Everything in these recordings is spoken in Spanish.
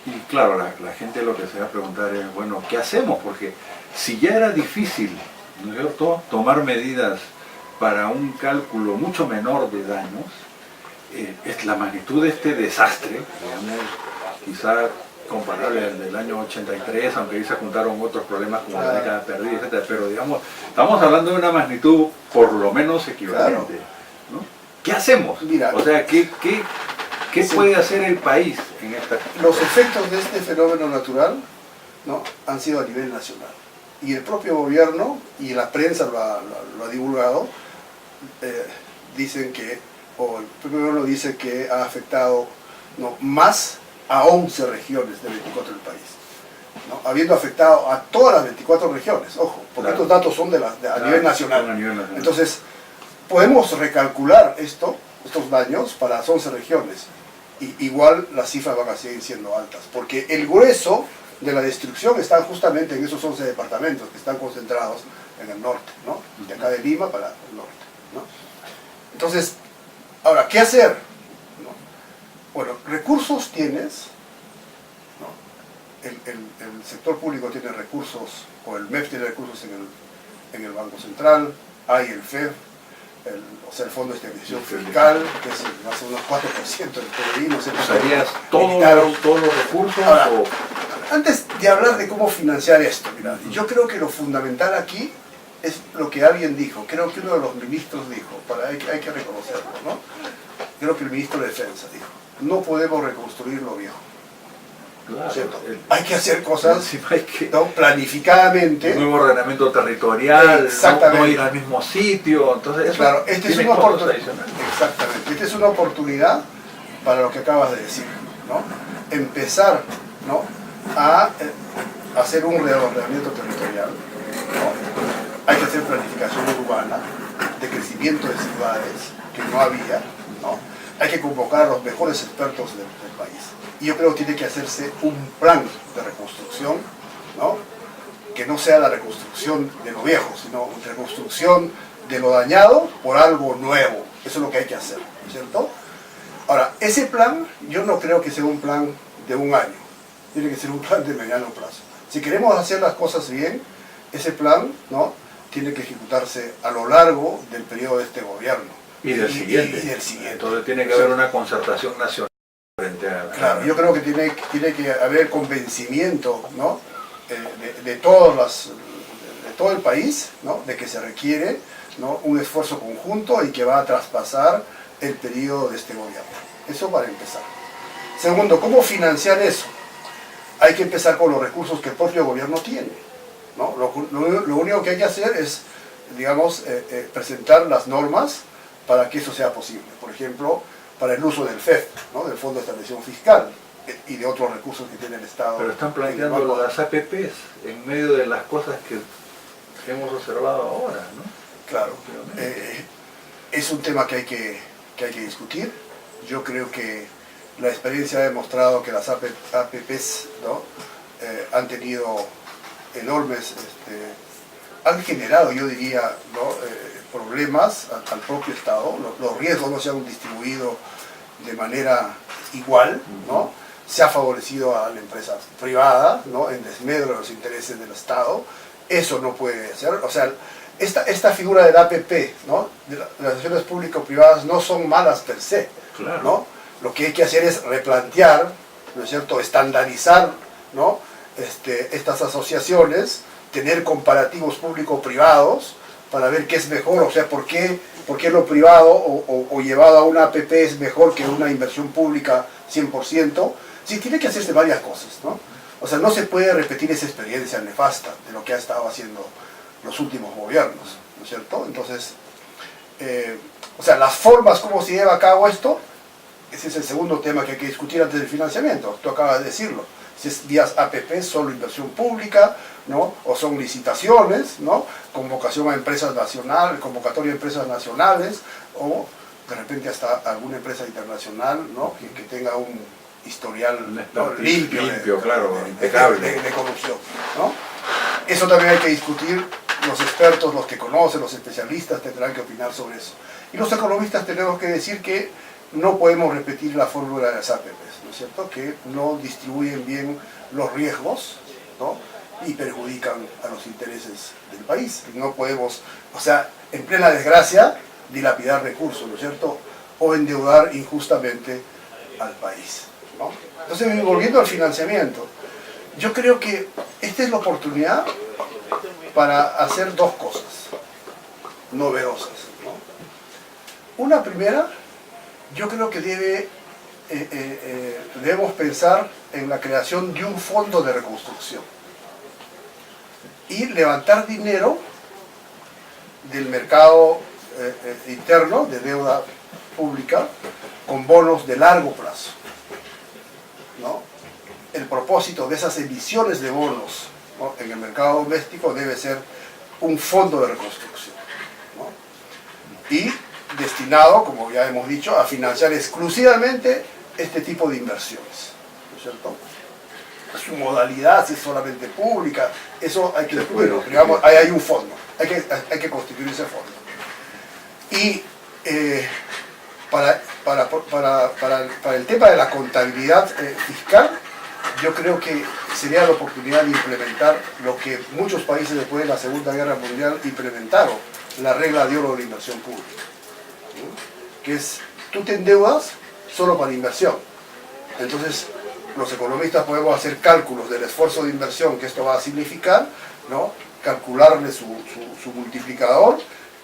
Y claro, la gente lo que se va a preguntar es, bueno, ¿qué hacemos? Porque si ya era difícil, ¿no es cierto?, tomar medidas para un cálculo mucho menor de daños, es la magnitud de este desastre, digamos, quizá comparable al del año 83, aunque ahí se juntaron otros problemas como la década perdida, etcétera, pero digamos, estamos hablando de una magnitud por lo menos equivalente, ¿no? ¿Qué hacemos? Mira, o sea, ¿qué puede hacer el país en esta? Los efectos de este fenómeno natural, ¿no?, han sido a nivel nacional. Y el propio gobierno, y la prensa lo ha divulgado, dicen que, o el propio gobierno dice que ha afectado, ¿no?, más a 11 regiones de 24 del país, ¿no?, habiendo afectado a todas las 24 regiones, ojo, porque estos datos son a nivel nacional. Entonces, podemos recalcular estos daños para las 11 regiones, y igual las cifras van a seguir siendo altas, porque el grueso de la destrucción está justamente en esos 11 departamentos que están concentrados en el norte, ¿no?, de acá de Lima para el norte, ¿no? Entonces, ahora, ¿qué hacer? ¿No? Bueno, recursos tienes, ¿no? El sector público tiene recursos, o el MEF tiene recursos en el Banco Central, hay el FEF, o sea, el Fondo de Estabilización Fiscal, que es más o menos 4% del PDI, no sé. ¿Usarías todos los recursos? Ahora, antes de hablar de cómo financiar esto, mira, yo creo que lo fundamental aquí es lo que alguien dijo, creo que uno de los ministros dijo, hay que reconocerlo, ¿no? Creo que el ministro de Defensa dijo, no podemos reconstruir lo viejo. Claro, hay que hacer cosas, ¿no?, planificadamente. Nuevo ordenamiento territorial, exactamente, no ir al mismo sitio. Entonces, claro, esta es una oportunidad. Exactamente, esta es una oportunidad para lo que acabas de decir, ¿no? Empezar, ¿no?, a hacer un reordenamiento territorial, ¿no? Hay que hacer planificación urbana, de crecimiento de ciudades, que no había, ¿no? Hay que convocar a los mejores expertos del país. Y yo creo que tiene que hacerse un plan de reconstrucción, ¿no?, que no sea la reconstrucción de lo viejo, sino reconstrucción de lo dañado por algo nuevo. Eso es lo que hay que hacer, ¿cierto? Ahora, ese plan, yo no creo que sea un plan de un año, tiene que ser un plan de mediano plazo. Si queremos hacer las cosas bien, ese plan, ¿no?, tiene que ejecutarse a lo largo del periodo de este gobierno. Y del siguiente. Y del siguiente. Entonces tiene que haber una concertación nacional. Claro, yo creo que tiene que haber convencimiento, ¿no?, de todo el país, ¿no?, de que se requiere, ¿no?, un esfuerzo conjunto y que va a traspasar el periodo de este gobierno. Eso para empezar. Segundo, ¿cómo financiar eso? Hay que empezar con los recursos que el propio gobierno tiene, ¿no? Lo único que hay que hacer es, digamos, presentar las normas para que eso sea posible. Por ejemplo, para el uso del FEF, ¿no?, del Fondo de Estabilización Fiscal, y de otros recursos que tiene el Estado. Pero están planteando las APPs en medio de las cosas que hemos observado ahora, ¿no? Claro, es un tema que hay que discutir. Yo creo que la experiencia ha demostrado que las APPs, ¿no?, han tenido enormes, han generado, yo diría, ¿no?, problemas al propio Estado. Los riesgos no se han distribuido de manera igual, ¿no? Se ha favorecido a la empresa privada, ¿no?, en desmedro de los intereses del Estado. Eso no puede ser. O sea, esta figura del APP, ¿no?, de las acciones público-privadas, no son malas per se, claro, ¿no? Lo que hay que hacer es replantear, ¿no es cierto?, estandarizar, ¿no?, estas asociaciones, tener comparativos público-privados para ver qué es mejor, o sea, por qué lo privado o llevado a una APP es mejor que una inversión pública 100%. Sí, tiene que hacerse varias cosas, ¿no? O sea, no se puede repetir esa experiencia nefasta de lo que ha estado haciendo los últimos gobiernos, ¿no es cierto? Entonces, o sea, las formas, cómo se lleva a cabo esto, ese es el segundo tema que hay que discutir antes del financiamiento. Tú acabas de decirlo. Si es vías APP, solo inversión pública, ¿no?, o son licitaciones, ¿no?, convocación a empresas nacionales, convocatoria a empresas nacionales, o de repente hasta alguna empresa internacional, ¿no?, que tenga un historial, ¿no?, limpio, claro, impecable de corrupción, ¿no? Eso también hay que discutir. Los expertos, los que conocen, los especialistas tendrán que opinar sobre eso. Y los economistas tenemos que decir que no podemos repetir la fórmula de las APPs, ¿no es cierto?, que no distribuyen bien los riesgos, ¿no?, y perjudican a los intereses del país. No podemos, o sea, en plena desgracia, dilapidar recursos, ¿no es cierto?, o endeudar injustamente al país, ¿no? Entonces, volviendo al financiamiento, yo creo que esta es la oportunidad para hacer dos cosas novedosas, ¿no? Una primera, yo creo que debemos pensar en la creación de un fondo de reconstrucción y levantar dinero del mercado interno de deuda pública con bonos de largo plazo, ¿no? El propósito de esas emisiones de bonos, ¿no?, en el mercado doméstico debe ser un fondo de reconstrucción, ¿no?, y destinado, como ya hemos dicho, a financiar exclusivamente este tipo de inversiones, ¿no es cierto? Su modalidad, si es solamente pública, eso hay que descubrirlo. Digamos, ahí hay un fondo, hay que constituir ese fondo. Y para el tema de la contabilidad fiscal, yo creo que sería la oportunidad de implementar lo que muchos países después de la Segunda Guerra Mundial implementaron, la regla de oro de la inversión pública, ¿no?, que es, tú te endeudas solo para inversión. Entonces, los economistas podemos hacer cálculos del esfuerzo de inversión que esto va a significar, ¿no?, calcularle su multiplicador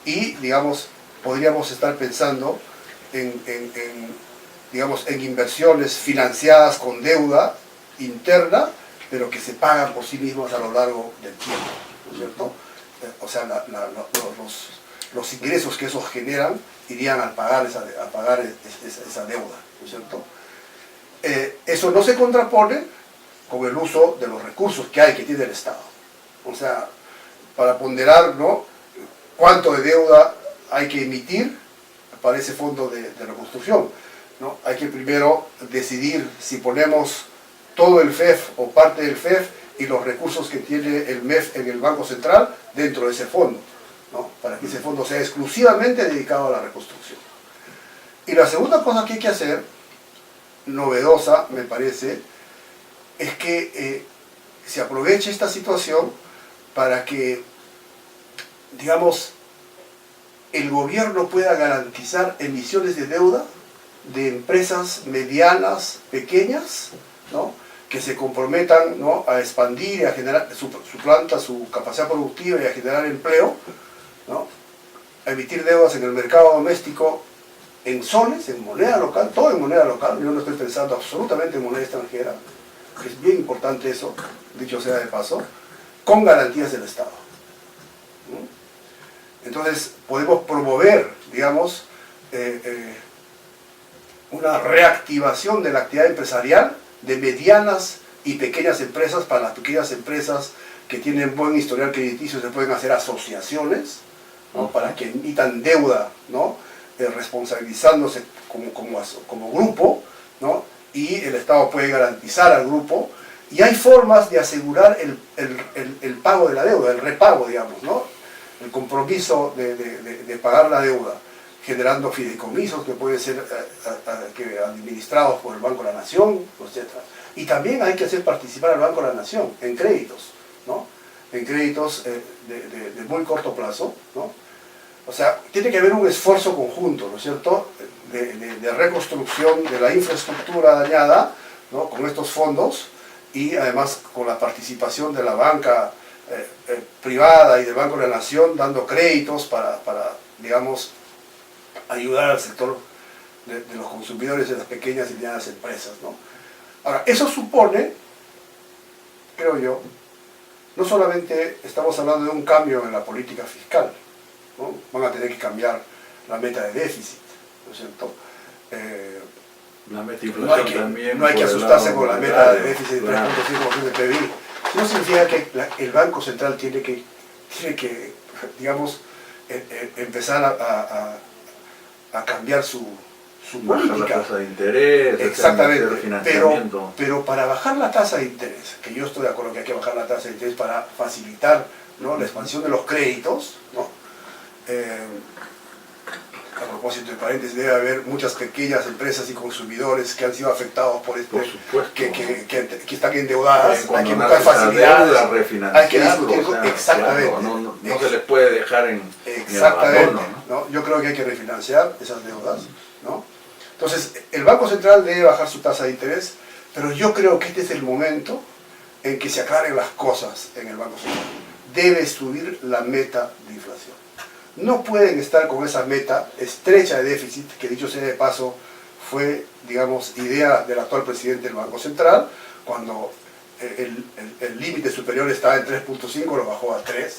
y, digamos, podríamos estar pensando digamos, en inversiones financiadas con deuda interna, pero que se pagan por sí mismos a lo largo del tiempo, ¿no es cierto? O sea, los ingresos que esos generan irían a pagar esa deuda, ¿no es cierto? Eso no se contrapone con el uso de los recursos que tiene el Estado. O sea, para ponderar, ¿no?, cuánto de deuda hay que emitir para ese fondo de reconstrucción, ¿no? Hay que primero decidir si ponemos todo el FEF o parte del FEF y los recursos que tiene el MEF en el Banco Central dentro de ese fondo, ¿no?, para que ese fondo sea exclusivamente dedicado a la reconstrucción. Y la segunda cosa que hay que hacer, novedosa me parece, es que se aproveche esta situación para que, digamos, el gobierno pueda garantizar emisiones de deuda de empresas medianas, pequeñas, ¿no?, que se comprometan, ¿no?, a expandir y a generar su planta, su capacidad productiva y a generar empleo, ¿no?, a emitir deudas en el mercado doméstico en soles, en moneda local, todo en moneda local. Yo no estoy pensando absolutamente en moneda extranjera, que es bien importante eso, dicho sea de paso, con garantías del Estado, ¿no? Entonces podemos promover, digamos, una reactivación de la actividad empresarial de medianas y pequeñas empresas. Para las pequeñas empresas que tienen buen historial crediticio se pueden hacer asociaciones, ¿no?, para que emitan deuda, ¿no?, responsabilizándose como grupo, ¿no?, y el Estado puede garantizar al grupo. Y hay formas de asegurar el pago de la deuda, el repago, digamos, ¿no?, el compromiso de pagar la deuda, generando fideicomisos que pueden ser administrados por el Banco de la Nación, etc. Y también hay que hacer participar al Banco de la Nación en créditos, ¿no?, en créditos de muy corto plazo, ¿no? O sea, tiene que haber un esfuerzo conjunto, ¿no es cierto?, de reconstrucción de la infraestructura dañada, ¿no?, con estos fondos, y además con la participación de la banca privada y del Banco de la Nación, dando créditos para digamos, ayudar al sector de los consumidores de las pequeñas y medianas empresas, ¿no? Ahora, eso supone, creo yo, no solamente estamos hablando de un cambio en la política fiscal, ¿no? Van a tener que cambiar la meta de déficit, ¿no es cierto? La meta de inflación también. No hay que asustarse con la meta de déficit de 3.5% de PBI. Eso significa que el Banco Central tiene que digamos, empezar a cambiar su política. Bajar la tasa de interés. Exactamente, pero para bajar la tasa de interés, que yo estoy de acuerdo que hay que bajar la tasa de interés para facilitar, ¿no?, la expansión de los créditos, ¿no? propósito de paréntesis, debe haber muchas pequeñas empresas y consumidores que han sido afectados por Por supuesto. que están endeudadas. Hay que buscar facilidades. facilidades. Refinanciarlo, Hay que discutir, o sea, exactamente. Claro, no se les puede dejar en Exactamente. el abandono, ¿no? Yo creo que hay que refinanciar esas deudas, ¿no? Entonces, el Banco Central debe bajar su tasa de interés, pero yo creo que este es el momento en que se aclaren las cosas en el Banco Central. Debe subir la meta de inflación. No pueden estar con esa meta estrecha de déficit, que dicho sea de paso, fue, digamos, idea del actual presidente del Banco Central, cuando el límite superior estaba en 3.5, lo bajó a 3,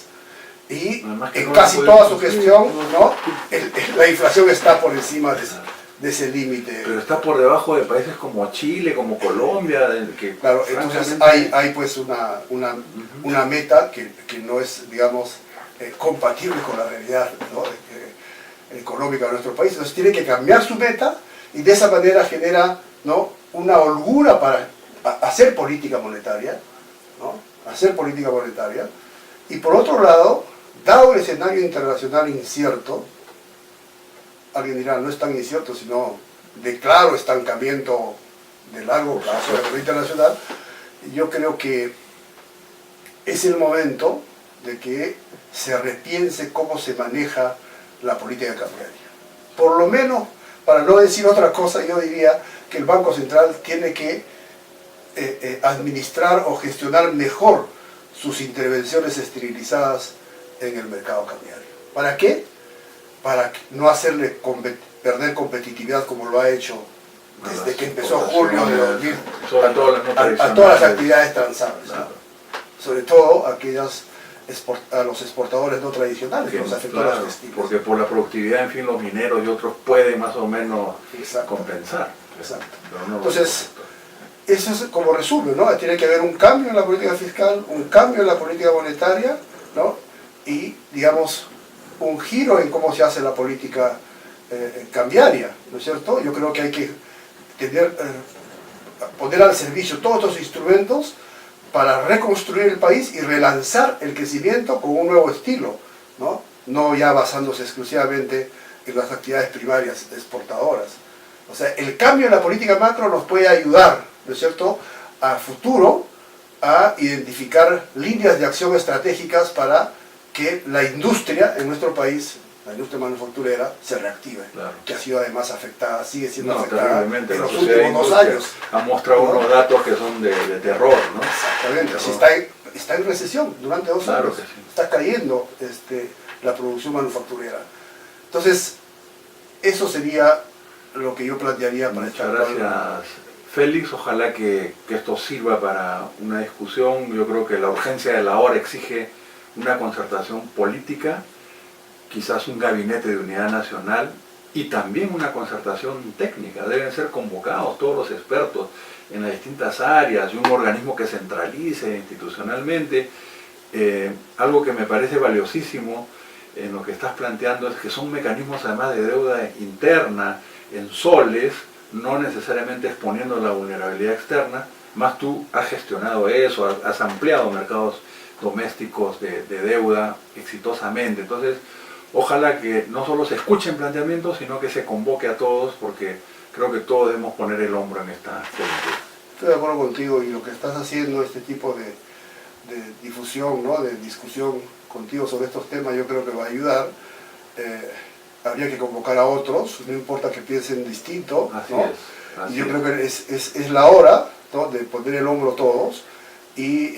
y en casi toda su gestión, ¿no? La inflación está por encima de ese límite. Pero está por debajo de países como Chile, como Colombia, que claro, entonces hay pues una meta que no es, digamos, compatible con la realidad, ¿no? Económica de nuestro país. Entonces tiene que cambiar su meta y de esa manera genera, ¿no?, una holgura para hacer política monetaria, ¿no? Hacer política monetaria. Y por otro lado, dado el escenario internacional incierto, alguien dirá, no es tan incierto, sino de claro estancamiento de largo plazo de la economía internacional, yo creo que es el momento de que se repiense cómo se maneja la política cambiaria. Por lo menos, para no decir otra cosa, yo diría que el Banco Central tiene que administrar o gestionar mejor sus intervenciones esterilizadas en el mercado cambiario. ¿Para qué? Para no hacerle perder competitividad como lo ha hecho desde que empezó julio de 2000 a todas las actividades transables, ¿no? Sobre todo aquellas a los exportadores no tradicionales, que los afectó los textiles. Porque por la productividad, en fin, los mineros y otros pueden más o menos compensar. Exacto. Entonces, eso es como resumen, ¿no? Tiene que haber un cambio en la política fiscal, un cambio en la política monetaria, ¿no? Y, digamos, un giro en cómo se hace la política cambiaria, ¿no es cierto? Yo creo que hay que poner al servicio todos estos instrumentos para reconstruir el país y relanzar el crecimiento con un nuevo estilo, ¿no? No ya basándose exclusivamente en las actividades primarias exportadoras. O sea, el cambio en la política macro nos puede ayudar, ¿no es cierto?, a futuro a identificar líneas de acción estratégicas para que la industria en nuestro país, la industria manufacturera, se reactive, claro, que ha sido además afectada, sigue siendo afectada en los últimos 2 años. Ha mostrado unos datos que son de terror, ¿no? Exactamente, si está en recesión durante 2 años, sí, está cayendo la producción manufacturera. Entonces, eso sería lo que yo plantearía para esta. Muchas gracias, Félix. Ojalá que esto sirva para una discusión. Yo creo que la urgencia de la hora exige una concertación política, quizás un gabinete de unidad nacional y también una concertación técnica. Deben ser convocados todos los expertos en las distintas áreas y un organismo que centralice institucionalmente. Algo que me parece valiosísimo en lo que estás planteando es que son mecanismos además de deuda interna en soles, no necesariamente exponiendo la vulnerabilidad externa, más tú has gestionado eso, has ampliado mercados domésticos de deuda exitosamente. Entonces, ojalá que no solo se escuchen planteamientos, sino que se convoque a todos, porque creo que todos debemos poner el hombro en esta política. Estoy de acuerdo contigo, y lo que estás haciendo, este tipo de difusión, ¿no?, de discusión contigo sobre estos temas, yo creo que va a ayudar. Habría que convocar a otros, no importa que piensen distinto, ¿no? Y yo creo que es la hora, ¿no?, de poner el hombro todos y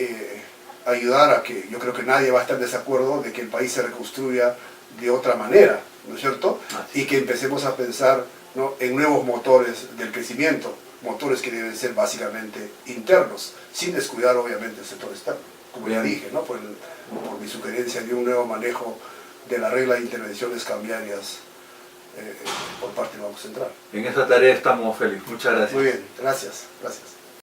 ayudar a que, yo creo que nadie va a estar en desacuerdo de que el país se reconstruya de otra manera, ¿no es cierto? Y que empecemos a pensar, ¿no?, en nuevos motores del crecimiento, motores que deben ser básicamente internos, sin descuidar obviamente el sector externo, como ya dije, ¿no?, por mi sugerencia de un nuevo manejo de la regla de intervenciones cambiarias por parte del Banco Central. En esa tarea estamos, Félix. Muchas gracias. Muy bien, gracias.